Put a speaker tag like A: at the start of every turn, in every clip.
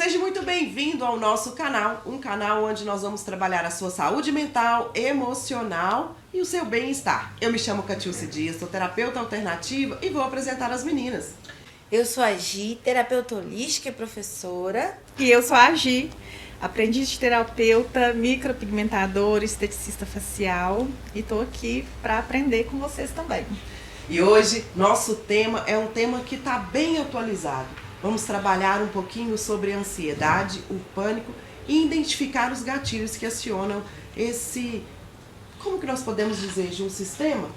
A: Seja muito bem-vindo ao nosso canal, um canal onde nós vamos trabalhar a sua saúde mental, emocional e o seu bem-estar. Eu me chamo Catiúcia Dias, sou terapeuta alternativa e vou apresentar as meninas.
B: Eu sou a Gi, terapeuta holística e professora.
C: E eu sou a Gi, aprendiz de terapeuta, micropigmentadora, esteticista facial. E estou aqui para aprender com vocês também.
A: E hoje, nosso tema é um tema que está bem atualizado. Vamos trabalhar um pouquinho sobre a ansiedade, o pânico e identificar os gatilhos que acionam esse, como que nós podemos dizer, de um sistema?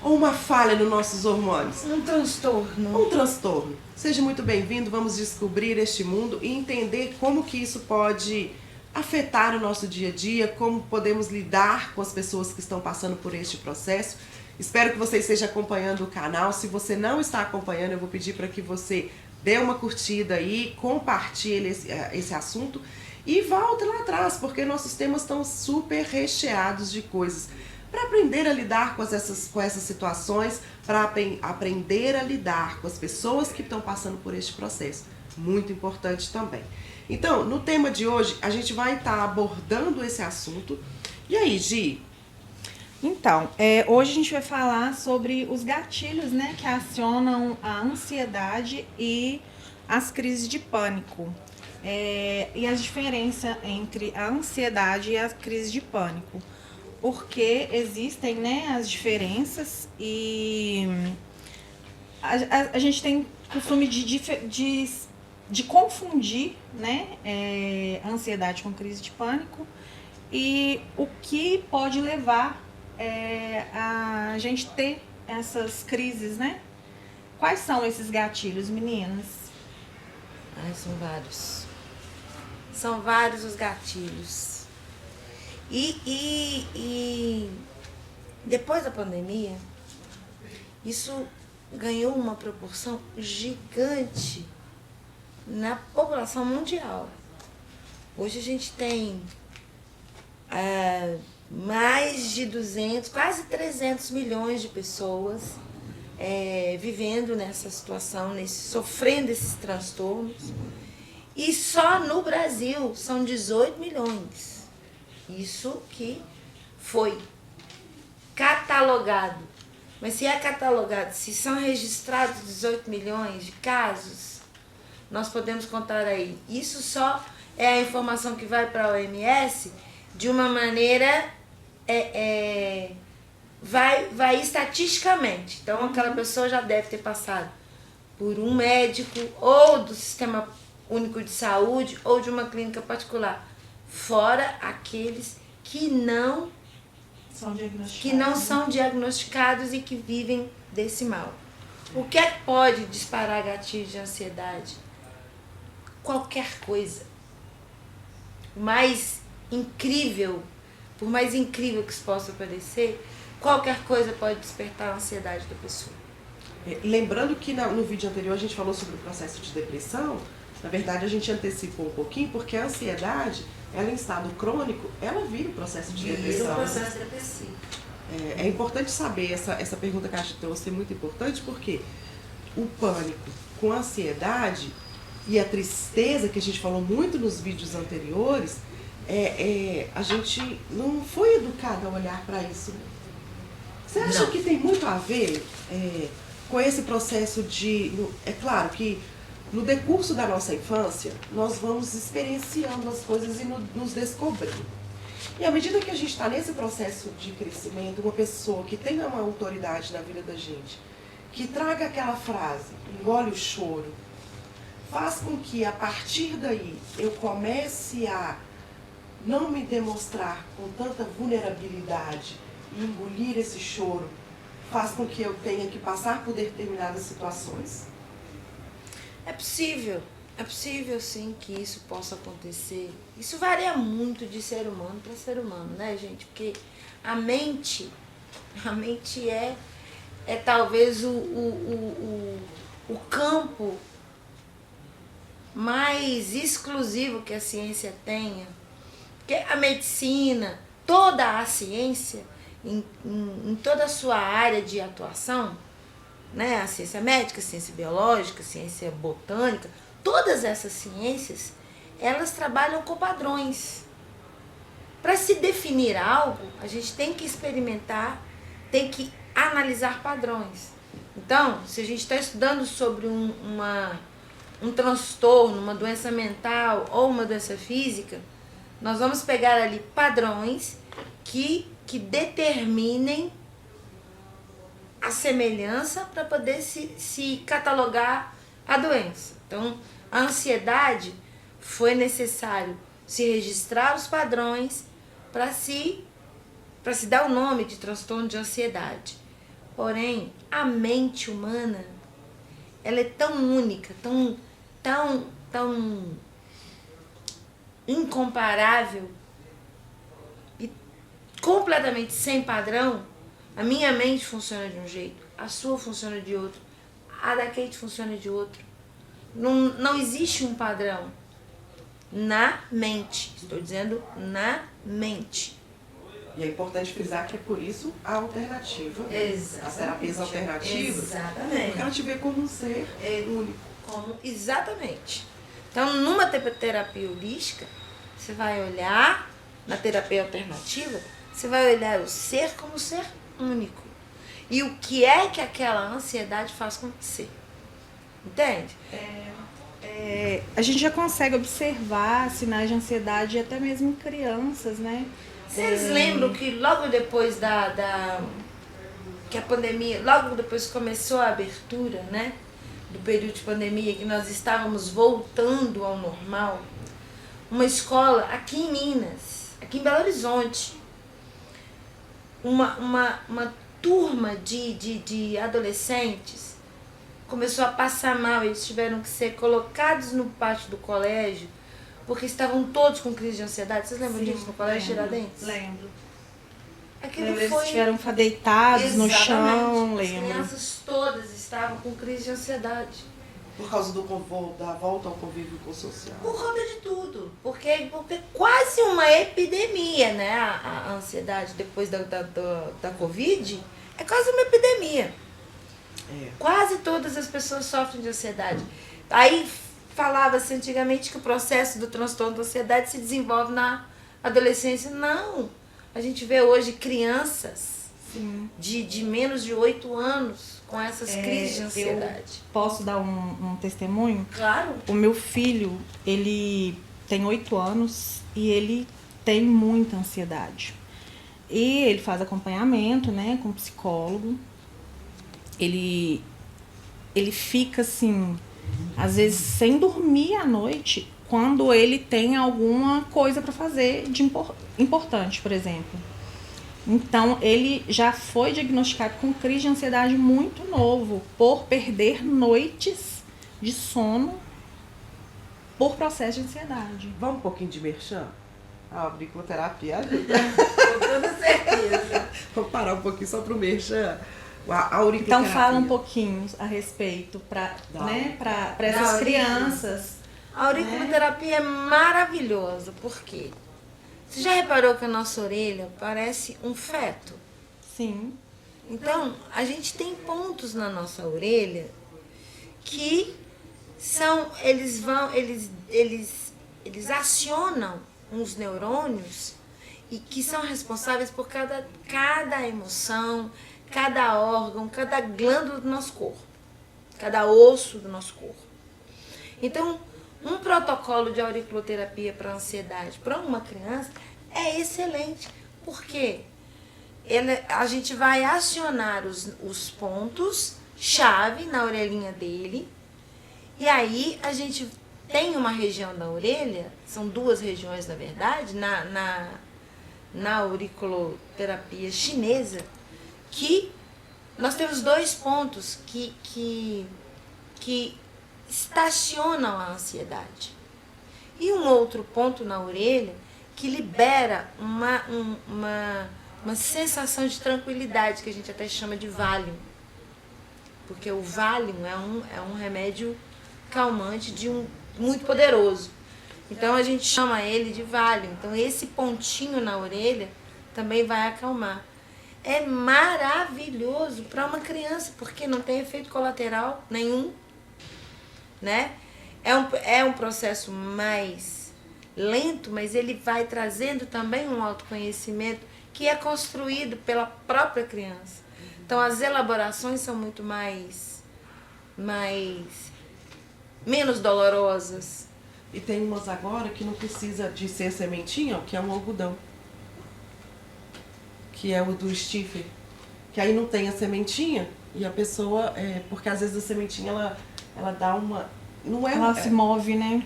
A: Ou uma falha nos nossos hormônios?
B: Um transtorno.
A: Um transtorno. Seja muito bem-vindo, vamos descobrir este mundo e entender como que isso pode afetar o nosso dia a dia, como podemos lidar com as pessoas que estão passando por este processo. Espero que você esteja acompanhando o canal. Se você não está acompanhando, eu vou pedir para que você dê uma curtida aí, compartilhe esse assunto e volte lá atrás, porque nossos temas estão super recheados de coisas para aprender a lidar com essas situações, para aprender a lidar com as pessoas que estão passando por este processo. Muito importante também. Então, no tema de hoje, a gente vai estar abordando esse assunto. E aí, Gi?
C: Então, hoje a gente vai falar sobre os gatilhos, né, que acionam a ansiedade e as crises de pânico. E as diferenças entre a ansiedade e a crise de pânico. Porque existem, né, as diferenças e a gente tem costume de confundir, né, ansiedade com crise de pânico e o que pode levar a gente ter essas crises, né? Quais são esses gatilhos, meninas?
B: São vários. São vários os gatilhos. E depois da pandemia, isso ganhou uma proporção gigante na população mundial. Hoje a gente tem mais de 200, quase 300 milhões de pessoas vivendo nessa situação, sofrendo esses transtornos. E só no Brasil são 18 milhões. Isso que foi catalogado. Mas se é catalogado, se são registrados 18 milhões de casos, nós podemos contar aí. Isso só é a informação que vai para a OMS de uma maneira, vai estatisticamente. Então, aquela pessoa já deve ter passado por um médico, ou do Sistema Único de Saúde, ou de uma clínica particular. Fora aqueles que não são diagnosticados e que vivem desse mal. O que é que pode disparar gatilho de ansiedade? Qualquer coisa. Por mais incrível que isso possa parecer, qualquer coisa pode despertar a ansiedade da pessoa.
A: Lembrando que no vídeo anterior a gente falou sobre o processo de depressão. Na verdade, a gente antecipou um pouquinho, porque a ansiedade, ela em estado crônico, ela vira um processo de depressão.
B: Vira um processo depressivo.
A: É importante saber, essa pergunta que a gente trouxe é muito importante, porque o pânico com a ansiedade e a tristeza, que a gente falou muito nos vídeos anteriores, a gente não foi educada a olhar para isso. Você acha que tem muito a ver com esse processo de... É claro que no decurso da nossa infância, nós vamos experienciando as coisas e nos descobrindo. E à medida que a gente está nesse processo de crescimento, uma pessoa que tenha uma autoridade na vida da gente, que traga aquela frase, engole o choro, faz com que a partir daí eu comece a não me demonstrar com tanta vulnerabilidade e engolir esse choro, faz com que eu tenha que passar por determinadas situações.
B: É possível sim que isso possa acontecer. Isso varia muito de ser humano para ser humano, né, gente? Porque a mente é talvez o campo mais exclusivo que a ciência tenha. Porque a medicina, toda a ciência, em toda a sua área de atuação, né? A ciência médica, a ciência biológica, a ciência botânica, todas essas ciências, elas trabalham com padrões. Para se definir algo, a gente tem que experimentar, tem que analisar padrões. Então, se a gente está estudando sobre um transtorno, uma doença mental ou uma doença física, nós vamos pegar ali padrões que determinem a semelhança para poder se catalogar a doença. Então, a ansiedade foi necessário se registrar os padrões para se dar o nome de transtorno de ansiedade. Porém, a mente humana, ela é tão única, tão incomparável e completamente sem padrão. A minha mente funciona de um jeito, a sua funciona de outro, a da Kate funciona de outro. Não existe um padrão na mente, estou dizendo na mente.
A: E é importante frisar que é por isso a alternativa, as terapias alternativas,
B: exatamente,
A: porque ela te vê como um ser único.
B: Exatamente. Então, numa terapia holística, você vai olhar, na terapia alternativa, você vai olhar o ser como ser único. E o que é que aquela ansiedade faz com você. Entende?
C: A gente já consegue observar sinais de ansiedade até mesmo em crianças, né?
B: Vocês lembram que logo depois que a pandemia, logo depois que começou a abertura, né? Do período de pandemia, que nós estávamos voltando ao normal, uma escola aqui em Minas, aqui em Belo Horizonte, uma turma de adolescentes começou a passar mal. Eles tiveram que ser colocados no pátio do colégio porque estavam todos com crise de ansiedade. Vocês lembram disso no colégio Tiradentes?
C: Lembro.
B: Aquilo
C: Eles
B: foi...
C: estiveram deitados no chão,
B: As
C: lembro.
B: crianças todas estavam com crise de ansiedade.
A: Por causa da volta ao convívio social.
B: Por conta de tudo. Porque é quase uma epidemia, né? A ansiedade depois da Covid é quase uma epidemia. Quase todas as pessoas sofrem de ansiedade. Aí falava-se antigamente que o processo do transtorno da ansiedade se desenvolve na adolescência. Não. A gente vê hoje crianças de menos de 8 anos com essas crises de ansiedade.
C: Posso dar um testemunho?
B: Claro.
C: O meu filho, ele tem 8 anos e ele tem muita ansiedade. E ele faz acompanhamento, né, com psicólogo. Ele fica assim, às vezes sem dormir à noite, quando ele tem alguma coisa para fazer de importante, por exemplo. Então, ele já foi diagnosticado com crise de ansiedade muito novo, por perder noites de sono por processo de ansiedade.
A: Vamos um pouquinho de merchan? A auriculoterapia.
B: Com toda certeza.
A: Vamos parar um pouquinho só pro merchan. A auriculoterapia.
C: Então, fala um pouquinho a respeito para essas crianças.
B: A auriculoterapia é maravilhosa. Por quê? Você já reparou que a nossa orelha parece um feto?
C: Sim.
B: Então, a gente tem pontos na nossa orelha que são, eles acionam uns neurônios e que são responsáveis por cada emoção, cada órgão, cada glândula do nosso corpo, cada osso do nosso corpo. Então, um protocolo de auriculoterapia para ansiedade para uma criança é excelente. Por quê? A gente vai acionar os pontos-chave na orelhinha dele, e aí a gente tem uma região da orelha, são 2 regiões na verdade, na auriculoterapia chinesa, que nós temos 2 pontos que estacionam a ansiedade. E um outro ponto na orelha que libera uma sensação de tranquilidade, que a gente até chama de Valium. Porque o Valium é um remédio calmante muito poderoso. Então a gente chama ele de Valium. Então esse pontinho na orelha também vai acalmar. É maravilhoso para uma criança, porque não tem efeito colateral nenhum, né? É um processo mais lento, mas ele vai trazendo também um autoconhecimento que é construído pela própria criança. Então, as elaborações são muito menos dolorosas.
A: E tem umas agora que não precisa de ser sementinha, que é um algodão. Que é o do Stiffer. Que aí não tem a sementinha e a pessoa... porque às vezes a sementinha, ela dá uma... Não é,
C: Ela se move, né?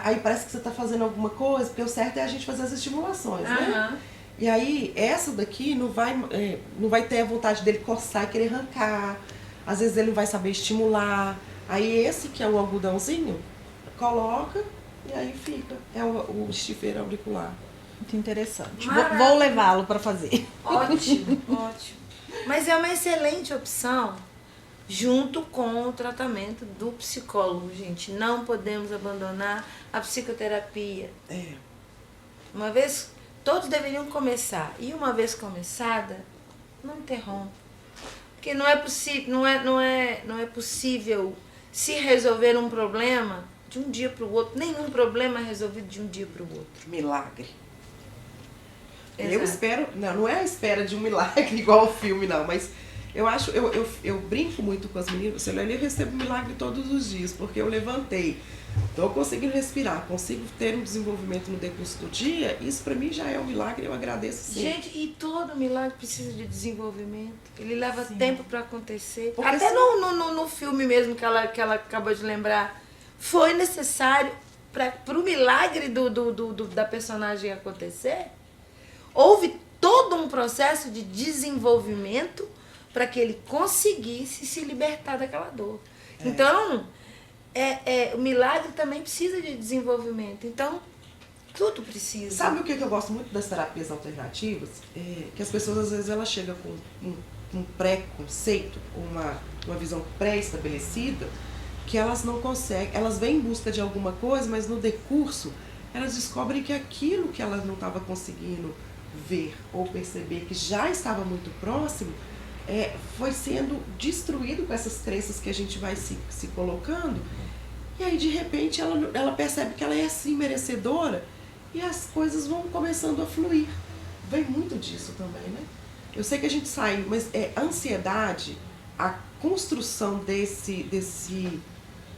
A: Aí parece que você está fazendo alguma coisa, porque o certo é a gente fazer as estimulações, né? E aí, essa daqui não vai ter a vontade dele coçar e querer arrancar. Às vezes ele não vai saber estimular. Aí esse que é o algodãozinho, coloca e aí fica. É o Stiffer auricular.
C: Muito interessante. Vou levá-lo para fazer.
B: Ótimo, ótimo. Mas é uma excelente opção junto com o tratamento do psicólogo, gente. Não podemos abandonar a psicoterapia. Uma vez, todos deveriam começar. E uma vez começada, não interrompa. Porque não é possível se resolver um problema de um dia para o outro. Nenhum problema é resolvido de um dia para o outro.
A: Milagre.
B: Exato.
A: Eu espero, não é a espera de um milagre igual ao filme, não, mas eu brinco muito com as meninas, eu recebo milagre todos os dias, porque eu levantei, estou conseguindo respirar, consigo ter um desenvolvimento no decurso do dia, isso para mim já é um milagre, eu agradeço sim.
B: Gente, e todo milagre precisa de desenvolvimento, ele leva tempo para acontecer.
A: Porque
B: até no filme mesmo que ela acabou de lembrar, foi necessário para o milagre da personagem acontecer. Houve todo um processo de desenvolvimento para que ele conseguisse se libertar daquela dor. Então, o milagre também precisa de desenvolvimento. Então, tudo precisa.
A: Sabe o que eu gosto muito das terapias alternativas? Que as pessoas, às vezes, elas chegam com um pré-conceito, uma visão pré-estabelecida, que elas não conseguem, elas vêm em busca de alguma coisa, mas no decurso, elas descobrem que aquilo que elas não estavam conseguindo ver ou perceber que já estava muito próximo, foi sendo destruído com essas crenças que a gente vai se colocando, e aí de repente ela percebe que ela é assim merecedora e as coisas vão começando a fluir. Vem muito disso também, né? Eu sei que a gente sai, mas a ansiedade, a construção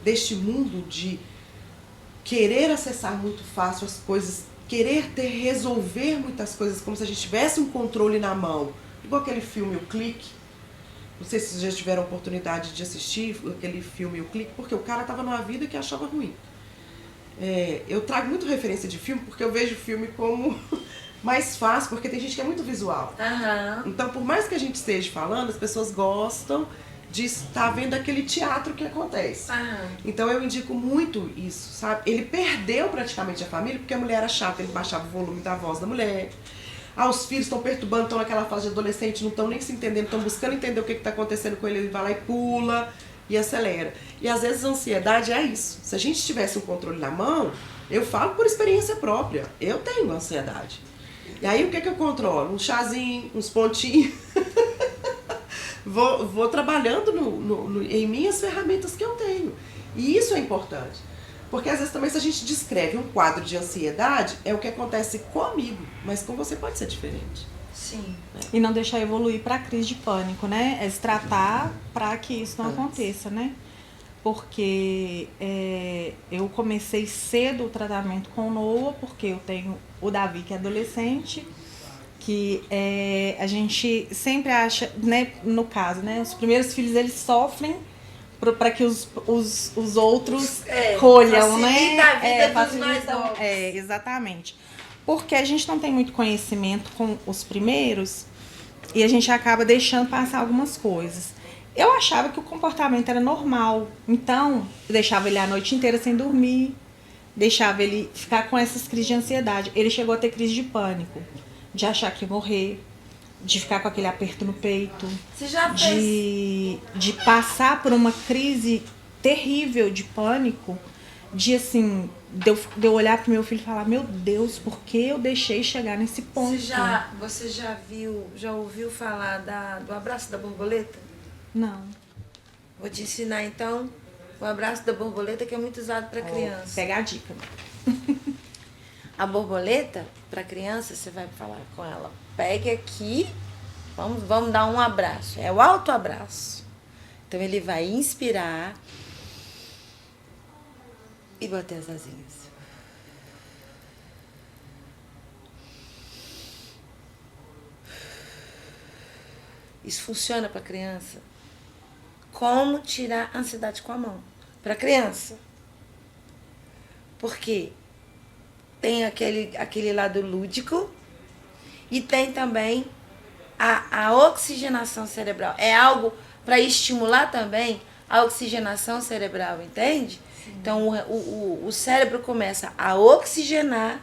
A: deste mundo de querer acessar muito fácil as coisas, querer resolver muitas coisas como se a gente tivesse um controle na mão. Igual aquele filme O Clique. Não sei se vocês já tiveram a oportunidade de assistir aquele filme O Clique, porque o cara estava numa vida que achava ruim. Eu trago muito referência de filme, porque eu vejo o filme como mais fácil, porque tem gente que é muito visual. Então, por mais que a gente esteja falando, as pessoas gostam de estar vendo aquele teatro que acontece. Então eu indico muito isso, sabe? Ele perdeu praticamente a família porque a mulher era chata, ele baixava o volume da voz da mulher. Os filhos estão perturbando, estão naquela fase de adolescente, não estão nem se entendendo, estão buscando entender o que está acontecendo com ele, ele vai lá e pula e acelera. E às vezes a ansiedade é isso. Se a gente tivesse um controle na mão, eu falo por experiência própria, eu tenho ansiedade. E aí o que eu controlo? Um chazinho, uns pontinhos. Vou trabalhando em minhas ferramentas que eu tenho. E isso é importante. Porque às vezes também se a gente descreve um quadro de ansiedade, é o que acontece comigo, mas com você pode ser diferente.
B: Sim.
C: E não deixar evoluir para a crise de pânico, né? É se tratar para que isso não aconteça, né? Porque eu comecei cedo o tratamento com o Noah, porque eu tenho o Davi, que é adolescente, que a gente sempre acha, né, no caso, né, os primeiros filhos eles sofrem para que os outros colham, né?
B: Facilita a vida dos mais novos.
C: Exatamente. Porque a gente não tem muito conhecimento com os primeiros e a gente acaba deixando passar algumas coisas. Eu achava que o comportamento era normal, então eu deixava ele a noite inteira sem dormir, deixava ele ficar com essas crises de ansiedade. Ele chegou a ter crise de pânico, de achar que ia morrer, de ficar com aquele aperto no peito,
B: Você já fez?
C: de passar por uma crise terrível de pânico, de assim, de eu olhar pro meu filho e falar, meu Deus, por que eu deixei chegar nesse ponto?
B: Você já ouviu falar do abraço da borboleta?
C: Não.
B: Vou te ensinar então. O abraço da borboleta que é muito usado para criança.
C: Pega a dica.
B: A borboleta, para criança, você vai falar com ela, pegue aqui, vamos dar um abraço. É o autoabraço. Então ele vai inspirar e bater as asinhas. Isso funciona para criança. Como tirar a ansiedade com a mão? Para criança. Porque tem aquele lado lúdico e tem também a oxigenação cerebral. É algo para estimular também a oxigenação cerebral, entende? Sim. Então o cérebro começa a oxigenar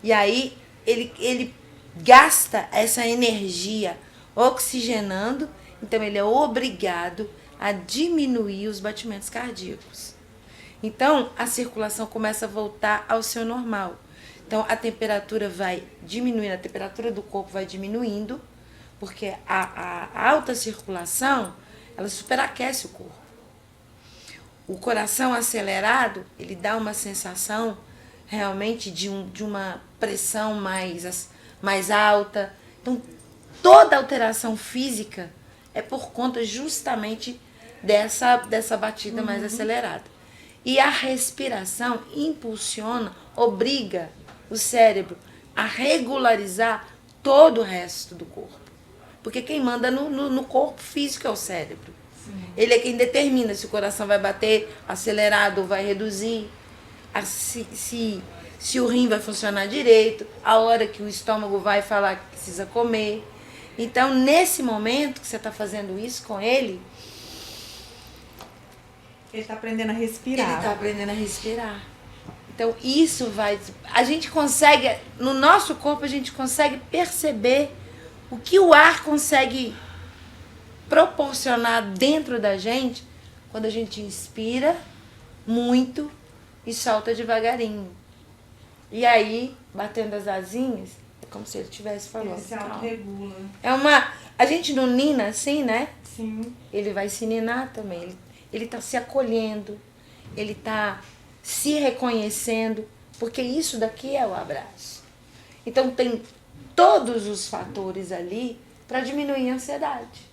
B: e aí ele gasta essa energia oxigenando, então ele é obrigado a diminuir os batimentos cardíacos. Então, a circulação começa a voltar ao seu normal. Então, a temperatura vai diminuindo, a temperatura do corpo vai diminuindo, porque a alta circulação, ela superaquece o corpo. O coração acelerado, ele dá uma sensação realmente de uma pressão mais alta. Então, toda alteração física é por conta justamente dessa batida mais acelerada. E a respiração impulsiona, obriga o cérebro a regularizar todo o resto do corpo. Porque quem manda no corpo físico é o cérebro. Sim. Ele é quem determina se o coração vai bater acelerado ou vai reduzir, se o rim vai funcionar direito, a hora que o estômago vai falar que precisa comer. Então, nesse momento que você está fazendo isso com ele
C: está aprendendo a respirar.
B: Ele está aprendendo a respirar. Então, isso vai... A gente consegue... No nosso corpo, a gente consegue perceber o que o ar consegue proporcionar dentro da gente quando a gente inspira muito e solta devagarinho. E aí, batendo as asinhas, é como se ele estivesse falando.
C: Ele se autorregula.
B: A gente não nina assim, né?
C: Sim.
B: Ele vai se ninar também. Ele está se acolhendo, ele está se reconhecendo, porque isso daqui é o abraço. Então tem todos os fatores ali para diminuir a ansiedade.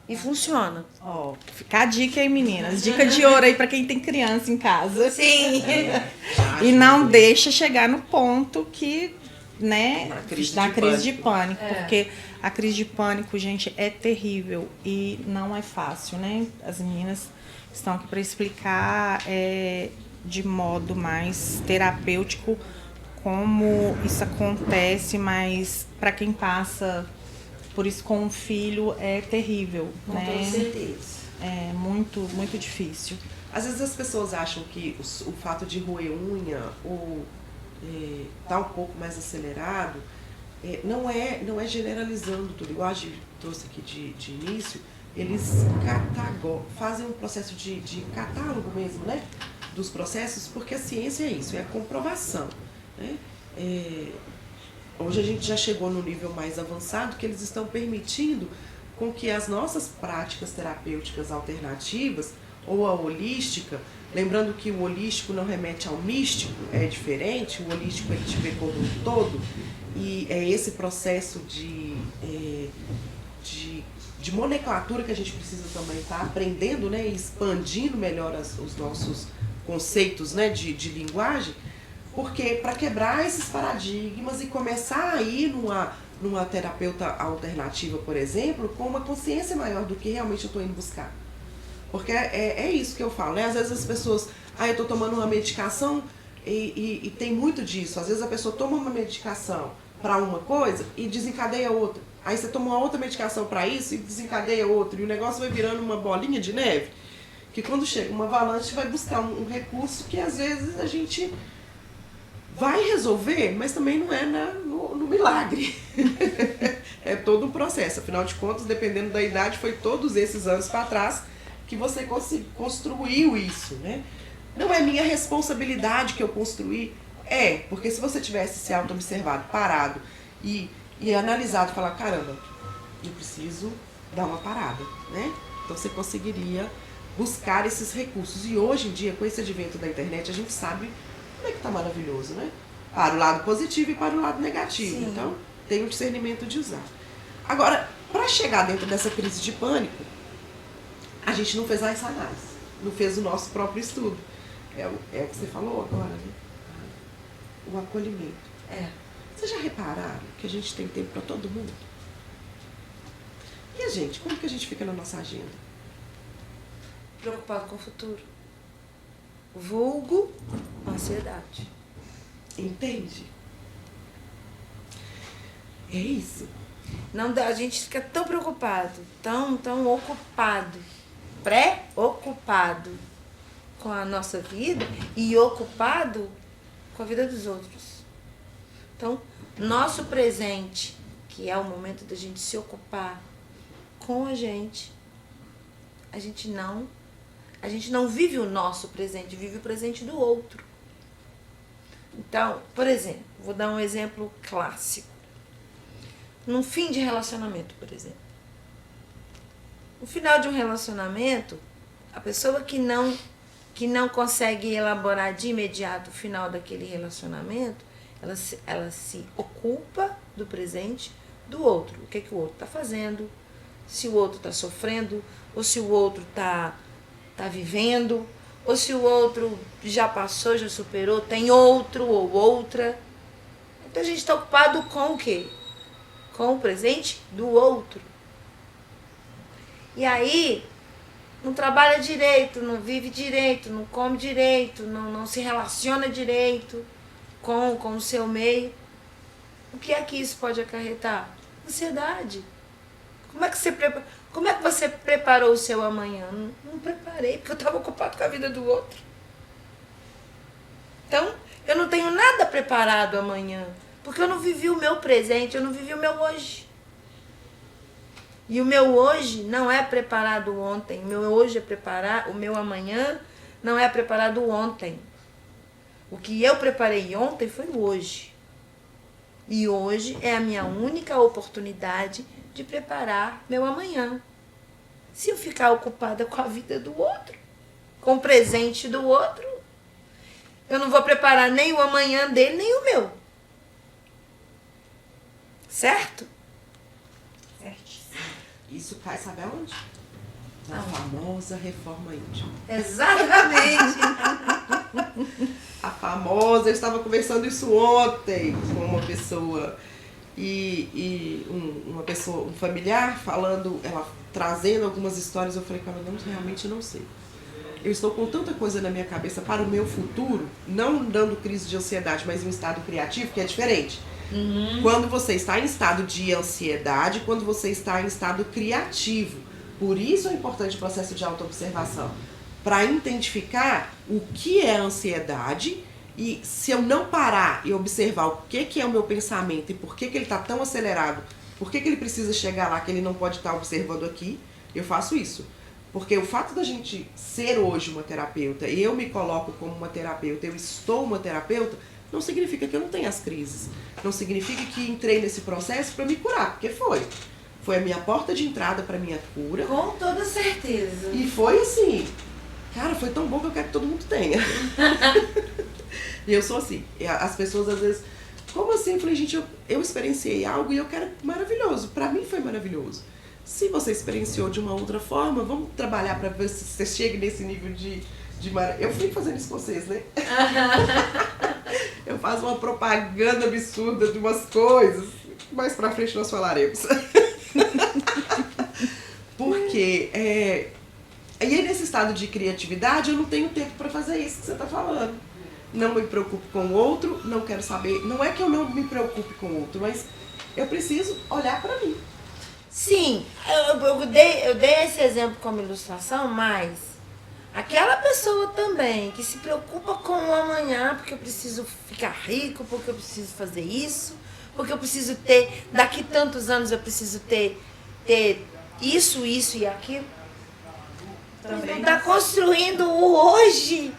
B: E funciona.
C: Ó, fica a dica aí, meninas. Dica de ouro aí para quem tem criança em casa.
B: Sim.
C: E não deixa chegar no ponto que, né, da crise de pânico. Porque a crise de pânico, gente, é terrível e não é fácil, né? As meninas estão aqui para explicar de modo mais terapêutico como isso acontece, mas para quem passa por isso com um filho é terrível, né?
B: Com certeza.
C: É muito, muito difícil.
A: Às vezes as pessoas acham que o fato de roer unha ou tá um pouco mais acelerado, não é generalizando tudo. Igual a gente trouxe aqui de início, eles fazem um processo de catálogo mesmo, né? Dos processos, porque a ciência é isso, é a comprovação, né? Hoje a gente já chegou no nível mais avançado que eles estão permitindo com que as nossas práticas terapêuticas alternativas ou a holística, lembrando que o holístico não remete ao místico, é diferente, o holístico a gente vê como um todo, e é esse processo de nomenclatura que a gente precisa também estar aprendendo, né, e expandindo melhor os nossos conceitos, né, de linguagem, porque para quebrar esses paradigmas e começar a ir numa terapeuta alternativa, por exemplo, com uma consciência maior do que realmente eu estou indo buscar. Porque é isso que eu falo, né? Às vezes as pessoas, eu estou tomando uma medicação e tem muito disso. Às vezes a pessoa toma uma medicação para uma coisa e desencadeia outra. Aí você toma uma outra medicação para isso e desencadeia outra. E o negócio vai virando uma bolinha de neve, que quando chega uma avalanche vai buscar um recurso que às vezes a gente vai resolver, mas também não é no milagre. É todo um processo. Afinal de contas, dependendo da idade, foi todos esses anos para trás que você construiu isso, né? Não é minha responsabilidade que eu construí. Porque se você tivesse se auto-observado, parado e analisado, falar, caramba, eu preciso dar uma parada, né? Então você conseguiria buscar esses recursos. E hoje em dia, com esse advento da internet, a gente sabe como é que tá maravilhoso, né? Para o lado positivo e para o lado negativo.
B: Sim.
A: Então, tem o discernimento de usar. Agora, para chegar dentro dessa crise de pânico, a gente não fez essa análise, não fez o nosso próprio estudo. É o que você falou agora, né? O acolhimento. Vocês já repararam que a gente tem tempo para todo mundo? E a gente, como que a gente fica na nossa agenda?
B: Preocupado com o futuro. Vulgo, ansiedade.
A: Entende? É isso.
B: Não dá, a gente fica tão preocupado, tão ocupado, preocupado com a nossa vida e ocupado com a vida dos outros. Então, nosso presente, que é o momento da gente se ocupar com a gente não vive o nosso presente, vive o presente do outro. Então, por exemplo, vou dar um exemplo clássico. Num fim de relacionamento, por exemplo. No final de um relacionamento, a pessoa que não consegue elaborar de imediato o final daquele relacionamento, ela se ocupa do presente do outro. O que o outro está fazendo, se o outro está sofrendo, ou se o outro está vivendo, ou se o outro já passou, já superou, tem outro ou outra. Então a gente está ocupado com o quê? Com o presente do outro. E aí, não trabalha direito, não vive direito, não come direito, não se relaciona direito com o seu meio. O que é que isso pode acarretar? Ansiedade. Como é que você preparou o seu amanhã? Não preparei, porque eu estava ocupado com a vida do outro. Então, eu não tenho nada preparado amanhã, porque eu não vivi o meu presente, eu não vivi o meu hoje. E o meu hoje não é preparado ontem. O meu hoje é preparar, o meu amanhã não é preparado ontem. O que eu preparei ontem foi o hoje. E hoje é a minha única oportunidade de preparar meu amanhã. Se eu ficar ocupada com a vida do outro, com o presente do outro, eu não vou preparar nem o amanhã dele, nem o meu. Certo?
C: Certíssimo.
A: Isso cai, sabe aonde? Na famosa reforma íntima.
B: Exatamente.
A: A famosa, eu estava conversando isso ontem com uma pessoa uma pessoa, um familiar falando, ela trazendo algumas histórias, eu falei com ela, realmente não sei. Eu estou com tanta coisa na minha cabeça para o meu futuro, não dando crise de ansiedade, mas em um estado criativo, que é diferente. Quando você está em estado de ansiedade, quando você está em estado criativo. Por isso é importante o processo de autoobservação. Para identificar o que é ansiedade e se eu não parar e observar o que é o meu pensamento e por que ele está tão acelerado, por que ele precisa chegar lá que ele não pode estar observando aqui, eu faço isso. Porque o fato da gente ser hoje uma terapeuta e eu me coloco como uma terapeuta, eu estou uma terapeuta, não significa que eu não tenha as crises. Não significa que entrei nesse processo para me curar, porque foi. Foi a minha porta de entrada para minha cura.
B: Com toda certeza.
A: E foi assim, cara, foi tão bom que eu quero que todo mundo tenha. E eu sou assim, as pessoas às vezes, como assim? Eu falei, gente, eu experienciei algo e eu quero maravilhoso. Para mim foi maravilhoso. Se você experienciou de uma outra forma, vamos trabalhar para ver se você chega nesse nível de eu fui fazendo isso com vocês, né? Eu faço uma propaganda absurda de umas coisas. Mais pra frente nós falaremos. Porque e aí nesse estado de criatividade eu não tenho tempo para fazer isso que você tá falando. Não me preocupo com o outro, não quero saber. Não é que eu não me preocupe com o outro, mas eu preciso olhar para mim.
B: Sim, eu dei esse exemplo como ilustração, mas aquela pessoa também que se preocupa com o amanhã, porque eu preciso ficar rico, porque eu preciso fazer isso, porque eu preciso ter, daqui tantos anos eu preciso ter isso e aquilo. Também está construindo o hoje.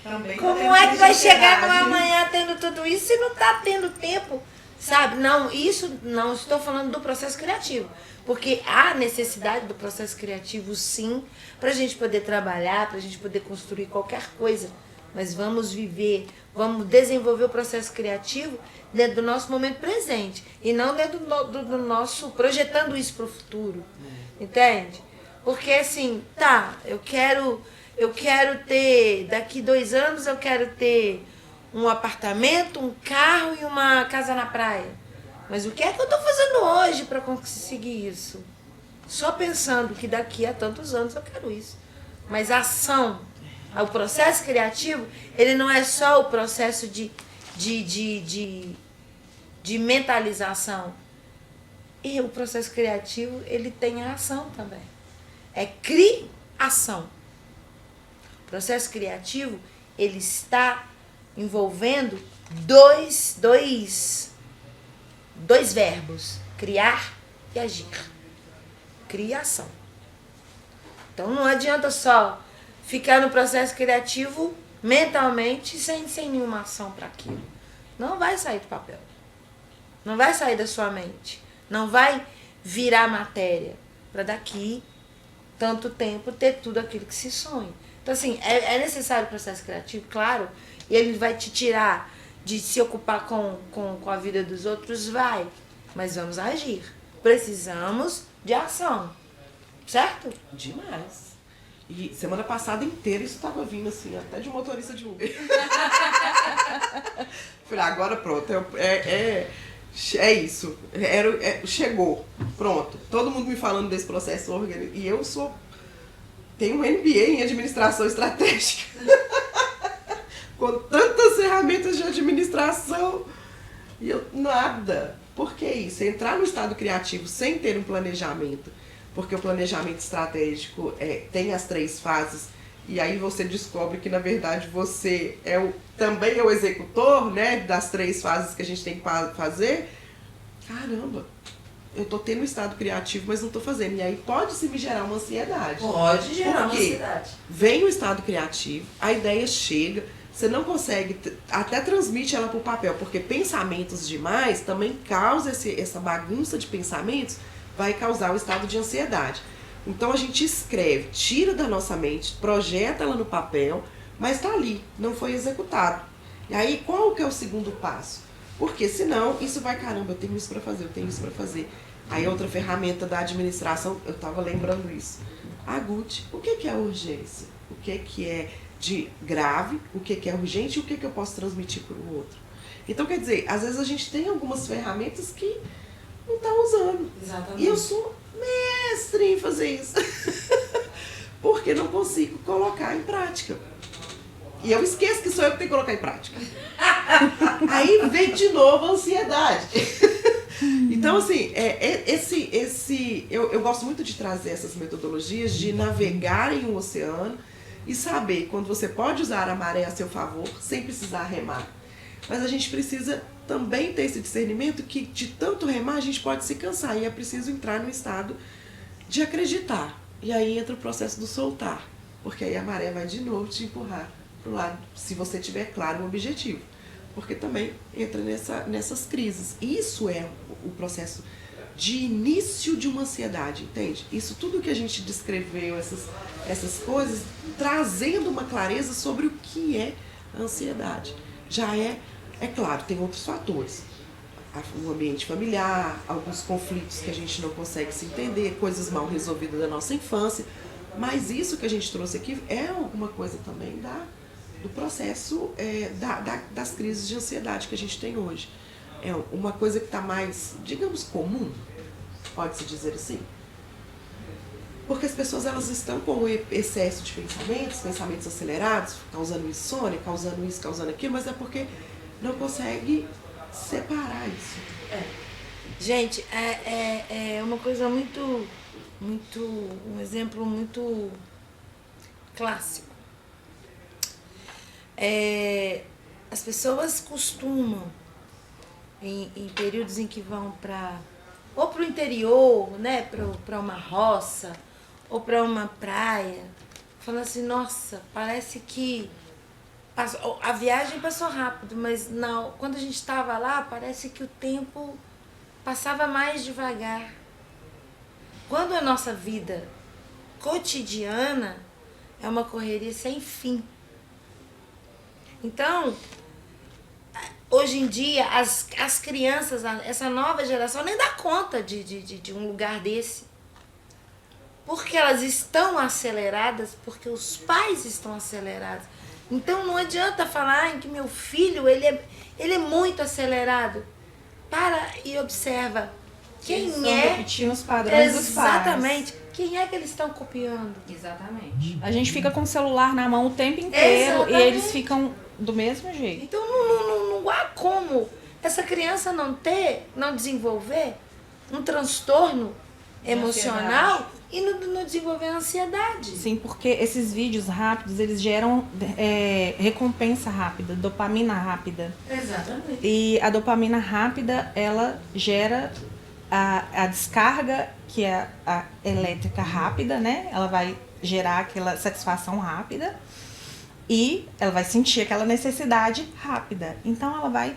B: Também como é que vai chegar no amanhã tendo tudo isso se não está tendo tempo Sabe? Não, isso não estou falando do processo criativo. Porque há necessidade do processo criativo, sim, para a gente poder trabalhar, para a gente poder construir qualquer coisa. Mas vamos viver, vamos desenvolver o processo criativo dentro do nosso momento presente. E não dentro do nosso, projetando isso para o futuro. Entende? Porque assim, tá, eu quero ter, daqui 2 anos eu quero ter um apartamento, um carro e uma casa na praia. Mas o que é que eu estou fazendo hoje para conseguir isso? Só pensando que daqui a tantos anos eu quero isso. Mas a ação, o processo criativo, ele não é só o processo de mentalização. E o processo criativo, ele tem a ação também. É criação. O processo criativo, ele está envolvendo dois verbos, criar e agir. Criação. Então não adianta só ficar no processo criativo mentalmente sem nenhuma ação para aquilo. Não vai sair do papel. Não vai sair da sua mente. Não vai virar matéria para daqui tanto tempo ter tudo aquilo que se sonha. Então assim, é necessário o processo criativo, claro, e ele vai te tirar de se ocupar com a vida dos outros, vai. Mas vamos agir. Precisamos de ação. Certo?
A: Demais. E semana passada inteira isso estava vindo assim, até de motorista de Uber. Falei, agora pronto, é isso. Chegou, pronto. Todo mundo me falando desse processo orgânico. E eu tenho um MBA em administração estratégica. Com tantas ferramentas de administração. E eu, nada. Por que isso? Entrar no estado criativo sem ter um planejamento. Porque o planejamento estratégico tem as 3 fases. E aí você descobre que, na verdade, você também é o executor, né, das 3 fases que a gente tem que fazer. Caramba, eu tô tendo um estado criativo, mas não tô fazendo. E aí pode se me gerar uma ansiedade.
B: Pode gerar uma ansiedade.
A: Vem o estado criativo, a ideia chega, você não consegue, até transmite ela pro papel, porque pensamentos demais também causa essa bagunça de pensamentos, vai causar o estado de ansiedade. Então a gente escreve, tira da nossa mente, projeta ela no papel, mas está ali, não foi executado. E aí qual que é o segundo passo? Porque senão isso vai, caramba, eu tenho isso para fazer, eu tenho isso para fazer. Aí outra ferramenta da administração, eu estava lembrando isso. A GUT, o que é urgência? O que é de grave? O que é urgente? E o que eu posso transmitir para o outro? Então, quer dizer, às vezes a gente tem algumas ferramentas que não está usando.
B: Exatamente.
A: E eu sou mestre em fazer isso. Porque não consigo colocar em prática. E eu esqueço que sou eu que tenho que colocar em prática. Aí vem de novo a ansiedade. Então, assim, eu gosto muito de trazer essas metodologias de navegar em um oceano e saber quando você pode usar a maré a seu favor sem precisar remar. Mas a gente precisa também ter esse discernimento que de tanto remar a gente pode se cansar e é preciso entrar no estado de acreditar. E aí entra o processo do soltar, porque aí a maré vai de novo te empurrar para o lado, se você tiver claro o objetivo. Porque também entra nessas crises. Isso é o processo de início de uma ansiedade, entende? Isso tudo que a gente descreveu, essas coisas, trazendo uma clareza sobre o que é a ansiedade. Já é claro, tem outros fatores. O ambiente familiar, alguns conflitos que a gente não consegue se entender, coisas mal resolvidas da nossa infância. Mas isso que a gente trouxe aqui é alguma coisa também do processo das crises de ansiedade que a gente tem hoje. É uma coisa que está mais, digamos, comum, pode-se dizer assim. Porque as pessoas elas estão com excesso de pensamentos acelerados, causando insônia, causando isso, causando aquilo, mas é porque não consegue separar isso.
B: Gente, é uma coisa muito, um exemplo muito clássico. As pessoas costumam, em períodos em que vão ou para o interior, né, para uma roça, ou para uma praia, falando assim, nossa, parece que A viagem passou rápido, mas não, quando a gente estava lá, parece que o tempo passava mais devagar. Quando a nossa vida cotidiana é uma correria sem fim. Então, hoje em dia, as crianças, essa nova geração, nem dá conta de um lugar desse. Porque elas estão aceleradas, porque os pais estão acelerados. Então não adianta falar que meu filho ele é muito acelerado. Para e observa quem é.
C: Repetindo os padrões dos pais.
B: Exatamente. Quem é que eles estão copiando?
C: Exatamente. A gente fica com o celular na mão o tempo inteiro.
B: Exatamente.
C: E eles ficam do mesmo jeito.
B: Então não há como essa criança não desenvolver um transtorno emocional e não desenvolver ansiedade.
C: Sim, porque esses vídeos rápidos, eles geram recompensa rápida, dopamina rápida.
B: Exatamente.
C: E a dopamina rápida, ela gera a descarga, que é a elétrica rápida, né? Ela vai gerar aquela satisfação rápida e ela vai sentir aquela necessidade rápida. Então ela vai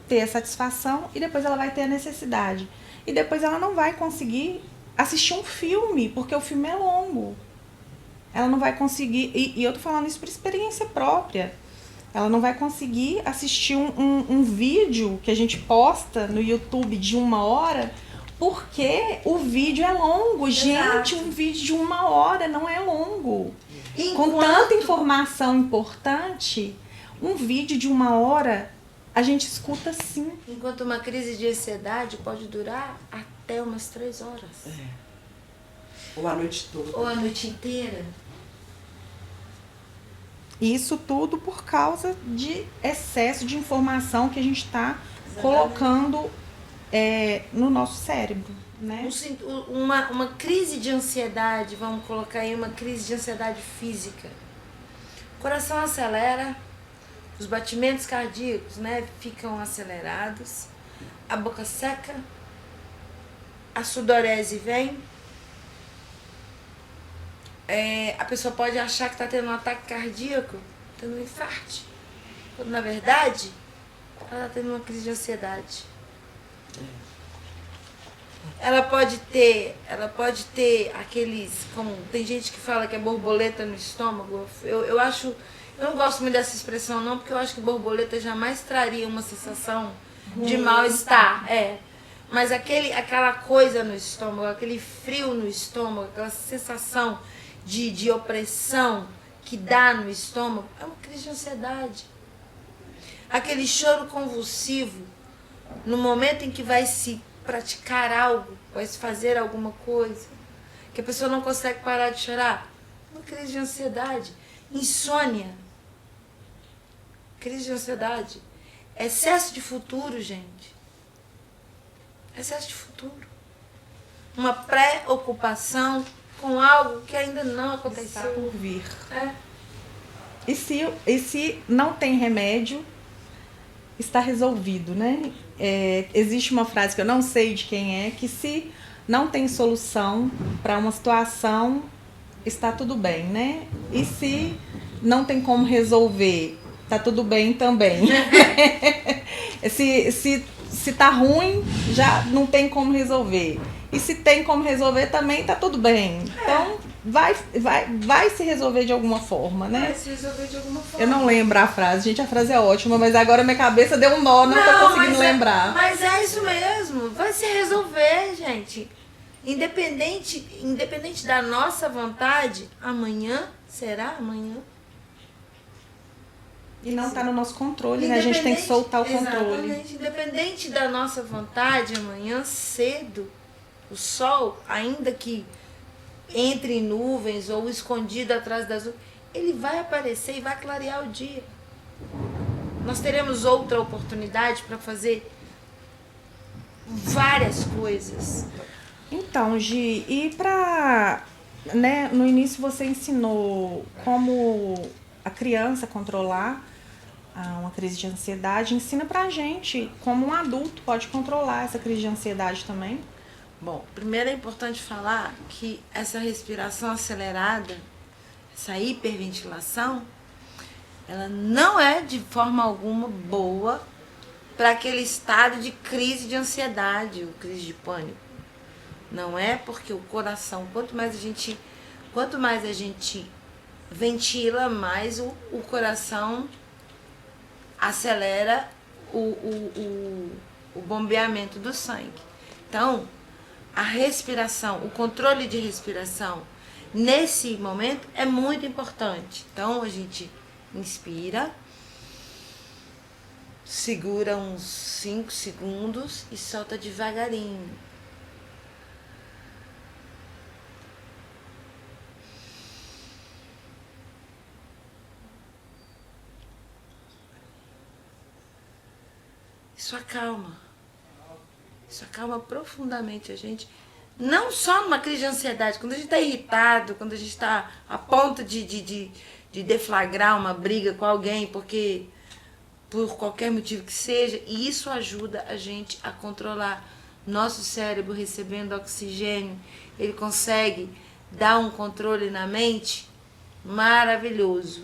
C: ter a satisfação e depois ela vai ter a necessidade. E depois ela não vai conseguir assistir um filme, porque o filme é longo. Ela não vai conseguir, e eu tô falando isso por experiência própria, ela não vai conseguir assistir um vídeo que a gente posta no YouTube de 1 hora, porque o vídeo é longo.
B: Exato.
C: Gente, um vídeo de 1 hora não é longo. Com tanta informação importante, um vídeo de 1 hora a gente escuta sim.
B: Enquanto uma crise de ansiedade pode durar até umas 3 horas.
A: Ou a noite toda.
B: Ou a noite inteira.
C: Isso tudo por causa de excesso de informação que a gente está colocando no nosso cérebro, né?
B: Uma crise de ansiedade, vamos colocar aí uma crise de ansiedade física. O coração acelera, os batimentos cardíacos, né, ficam acelerados, a boca seca, a sudorese vem, a pessoa pode achar que está tendo um ataque cardíaco, tendo um infarto, quando na verdade ela está tendo uma crise de ansiedade. Ela pode ter aqueles, como tem gente que fala que é borboleta no estômago. Eu não gosto muito dessa expressão não, porque eu acho que borboleta jamais traria uma sensação de mal-estar. Mas aquela coisa no estômago, aquele frio no estômago, aquela sensação de opressão que dá no estômago, é uma crise de ansiedade. Aquele choro convulsivo, no momento em que vai se praticar algo, vai se fazer alguma coisa, que a pessoa não consegue parar de chorar, uma crise de ansiedade. Insônia, crise de ansiedade. Excesso de futuro, gente. Excesso de futuro. Uma preocupação com algo que ainda não aconteceu.
C: Está por vir.
B: É.
C: E se não tem remédio, está resolvido, né? Existe uma frase que eu não sei de quem é, que se não tem solução para uma situação, está tudo bem, né? E se não tem como resolver, está tudo bem também. se tá ruim, já não tem como resolver. E se tem como resolver também, tá tudo bem. Então, vai se resolver de alguma forma, né?
B: Vai se resolver de alguma forma.
C: Eu não lembro a frase, gente, a frase é ótima, mas agora minha cabeça deu um nó, não tô conseguindo lembrar.
B: Mas é isso mesmo, vai se resolver, gente. Independente da nossa vontade, amanhã será amanhã.
C: E não tá no nosso controle, né? A gente tem que soltar o controle.
B: Exatamente. Independente da nossa vontade, amanhã cedo, o sol, ainda que entre em nuvens ou escondido atrás das nuvens, ele vai aparecer e vai clarear o dia. Nós teremos outra oportunidade para fazer várias coisas.
C: Então, Gi, e né, no início você ensinou como a criança controlar uma crise de ansiedade. Ensina pra gente como um adulto pode controlar essa crise de ansiedade também.
B: Bom, primeiro é importante falar que essa respiração acelerada, essa hiperventilação, ela não é de forma alguma boa para aquele estado de crise de ansiedade, ou crise de pânico. Não é, porque o coração, quanto mais a gente ventila, mais o coração acelera o bombeamento do sangue. Então, a respiração, o controle de respiração, nesse momento é muito importante. Então, a gente inspira, segura uns 5 segundos e solta devagarinho. Isso acalma. Isso acalma profundamente a gente. Não só numa crise de ansiedade, quando a gente está irritado, quando a gente está a ponto de deflagrar uma briga com alguém, porque por qualquer motivo que seja, e isso ajuda a gente a controlar nosso cérebro recebendo oxigênio. Ele consegue dar um controle na mente maravilhoso.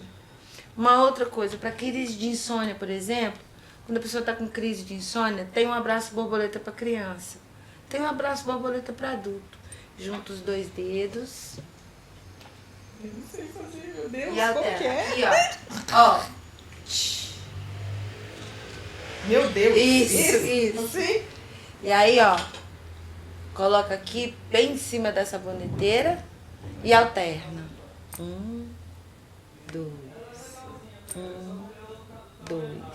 B: Uma outra coisa, para crise de insônia, por exemplo, quando a pessoa está com crise de insônia, tem um abraço borboleta para criança. Tem um abraço borboleta para adulto. Junta os 2 dedos.
C: Eu não sei fazer, meu Deus,
B: E
C: como que é?
B: aqui, ó.
C: Meu Deus.
B: Isso.
C: Assim?
B: E aí, ó, coloca aqui bem em cima da saboneteira e alterna. 1, 2. 1, 2.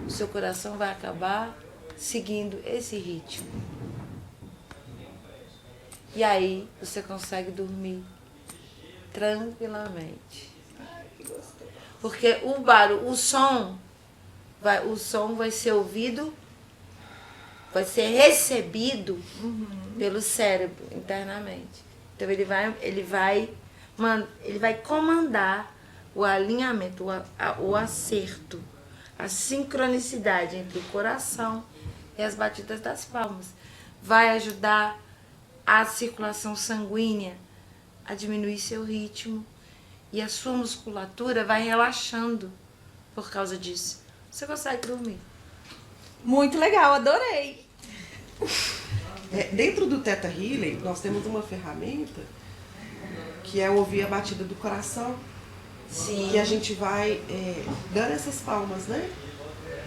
B: O seu coração vai acabar seguindo esse ritmo. E aí você consegue dormir tranquilamente. Porque o som vai ser ouvido, vai ser recebido pelo cérebro internamente. Então ele vai comandar o alinhamento, o acerto, a sincronicidade entre o coração e as batidas das palmas. Vai ajudar a circulação sanguínea a diminuir seu ritmo e a sua musculatura vai relaxando por causa disso. Você consegue dormir.
C: Muito legal, adorei.
A: Dentro do Theta Healing, nós temos uma ferramenta que é ouvir a batida do coração.
B: Sim.
A: Que a gente vai dando essas palmas, né?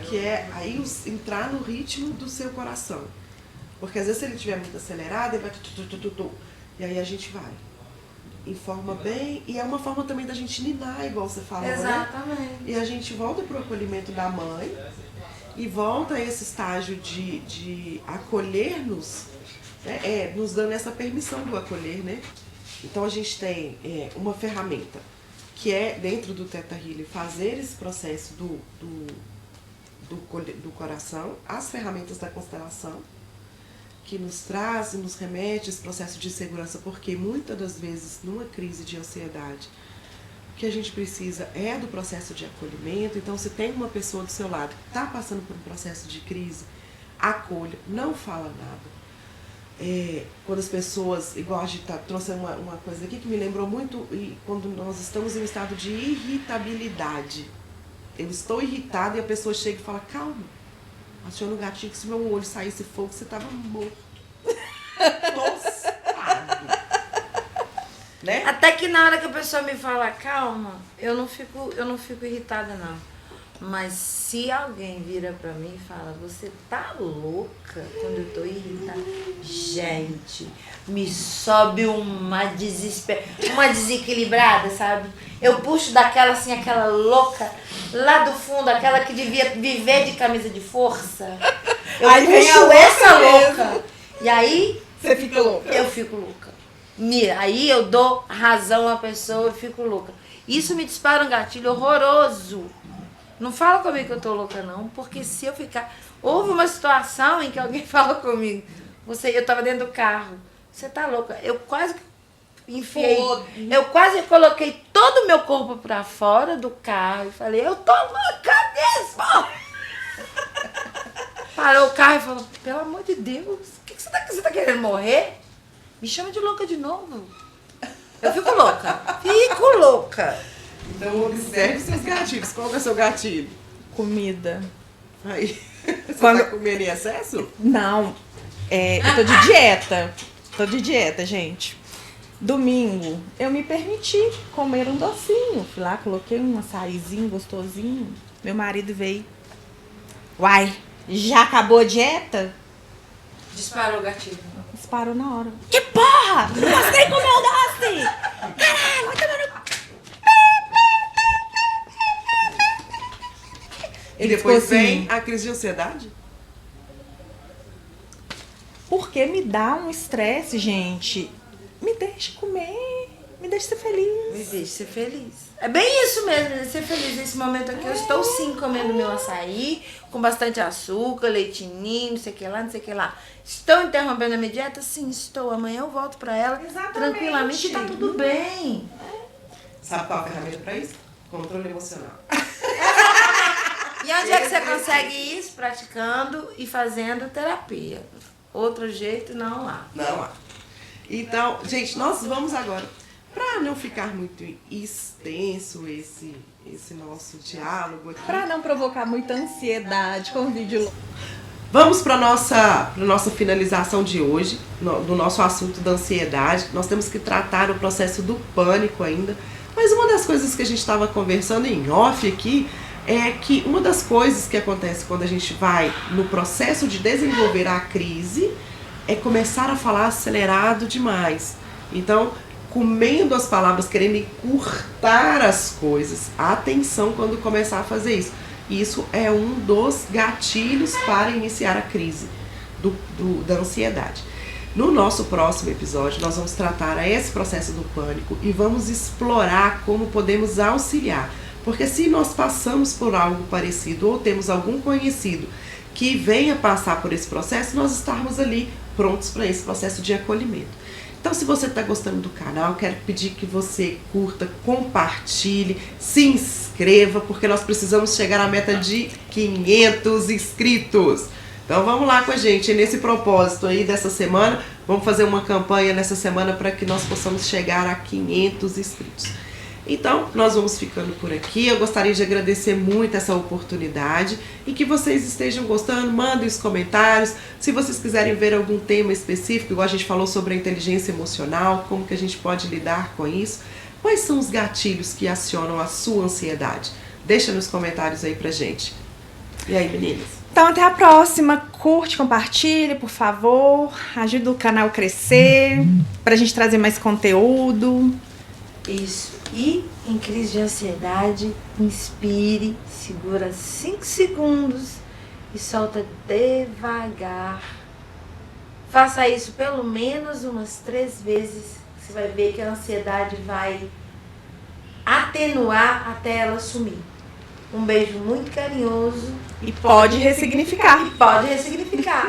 A: Que é aí entrar no ritmo do seu coração. Porque às vezes se ele estiver muito acelerado, ele vai e aí a gente vai. Informa bem, e é uma forma também da gente ninar, igual você falou,
B: Exatamente.
A: né? E a gente volta para o acolhimento da mãe e volta a esse estágio de acolher-nos, né? Nos dando essa permissão do acolher, né? Então a gente tem uma ferramenta que é, dentro do Theta Healing, fazer esse processo do coração, as ferramentas da constelação, que nos traz e nos remete esse processo de segurança, porque muitas das vezes, numa crise de ansiedade, o que a gente precisa é do processo de acolhimento. Então, se tem uma pessoa do seu lado que está passando por um processo de crise, acolha, não fala nada. Quando as pessoas, igual a gente trouxe uma coisa aqui que me lembrou muito, quando nós estamos em um estado de irritabilidade. Eu estou irritada e a pessoa chega e fala, calma, aciona o gatinho que se meu olho saísse fogo, você estava morto. Tostado. Né?
B: Até que na hora que a pessoa me fala calma, eu não fico irritada, não. Mas se alguém vira pra mim e fala, você tá louca quando eu tô irritada? Gente, me sobe uma desequilibrada, sabe? Eu puxo daquela assim, aquela louca lá do fundo, aquela que devia viver de camisa de força. Eu
C: aí
B: puxo essa louca. E aí
C: você fica louca.
B: Eu fico louca. Aí eu dou razão à pessoa e fico louca. Isso me dispara um gatilho horroroso. Não fala comigo que eu tô louca, não, porque se eu ficar... Houve uma situação em que alguém falou comigo, eu tava dentro do carro, você tá louca? Eu quase enfiei, eu quase coloquei todo o meu corpo pra fora do carro e falei, eu tô louca mesmo! Parou o carro e falou, pelo amor de Deus, o que você tá querendo morrer? Me chama de louca de novo. Eu fico louca,
A: Então observe seus gatilhos. Qual que é o seu gatilho?
C: Comida.
A: Aí, você
C: Quando-
A: tá comendo em excesso?
C: Não, eu tô de dieta. Tô de dieta, gente. Domingo, eu me permiti comer um docinho. Fui lá, coloquei um açaizinho gostosinho. Meu marido veio. Uai, já acabou a dieta?
B: Disparou o gatilho.
C: Disparou na hora. Que porra! Não gostei de comer o doce! Caralho, vai tomar no...
A: E
C: Ele
A: depois
C: ficou assim,
A: vem a crise de ansiedade?
C: porque me dá um estresse, gente. Me deixe comer, me deixe ser
B: Me
C: feliz.
B: deixe ser feliz. É bem isso mesmo, né? Ser feliz nesse momento aqui. Eu estou sim comendo meu açaí, com bastante açúcar, leitinho, não sei o que lá, não sei o que lá. Estou interrompendo a minha dieta? Sim, estou. Amanhã eu volto pra ela
C: Exatamente.
B: tranquilamente e tá tudo bem.
A: Sabe qual é a ferramenta pra isso? Controle emocional.
B: E onde é que você consegue isso? Praticando e fazendo terapia. Outro jeito não há.
A: Não há. Então, gente, nós vamos agora, para não ficar muito extenso esse nosso diálogo aqui,
C: Pra não provocar muita ansiedade com o vídeo.
A: vamos para nossa finalização de hoje, do nosso assunto da ansiedade. Nós temos que tratar o processo do pânico ainda, mas uma das coisas que a gente estava conversando em off aqui é que uma das coisas que acontece quando a gente vai no processo de desenvolver a crise é começar a falar acelerado demais. Então, comendo as palavras, querendo encurtar as coisas. Atenção quando começar a fazer isso. Isso é um dos gatilhos para iniciar a crise da ansiedade. No nosso próximo episódio, nós vamos tratar esse processo do pânico e vamos explorar como podemos auxiliar. Porque se nós passamos por algo parecido ou temos algum conhecido que venha passar por esse processo, nós estarmos ali prontos para esse processo de acolhimento. Então, se você está gostando do canal, quero pedir que você curta, compartilhe, se inscreva, porque nós precisamos chegar à meta de 500 inscritos. Então, vamos lá com a gente, nesse propósito aí dessa semana. Vamos fazer uma campanha nessa semana para que nós possamos chegar a 500 inscritos. Então, nós vamos ficando por aqui. Eu gostaria de agradecer muito essa oportunidade e que vocês estejam gostando, mandem os comentários. Se vocês quiserem ver algum tema específico, igual a gente falou sobre a inteligência emocional, como que a gente pode lidar com isso, quais são os gatilhos que acionam a sua ansiedade? Deixa nos comentários aí pra gente. E aí, meninas?
C: Então, até a próxima. Curte, compartilhe, por favor. Ajuda o canal a crescer, pra gente trazer mais conteúdo.
B: Isso. E em crise de ansiedade, inspire, segura 5 segundos e solta devagar. Faça isso pelo menos umas 3 vezes. Você vai ver que a ansiedade vai atenuar até ela sumir. Um beijo muito carinhoso.
C: E pode ressignificar.
B: Pode ressignificar.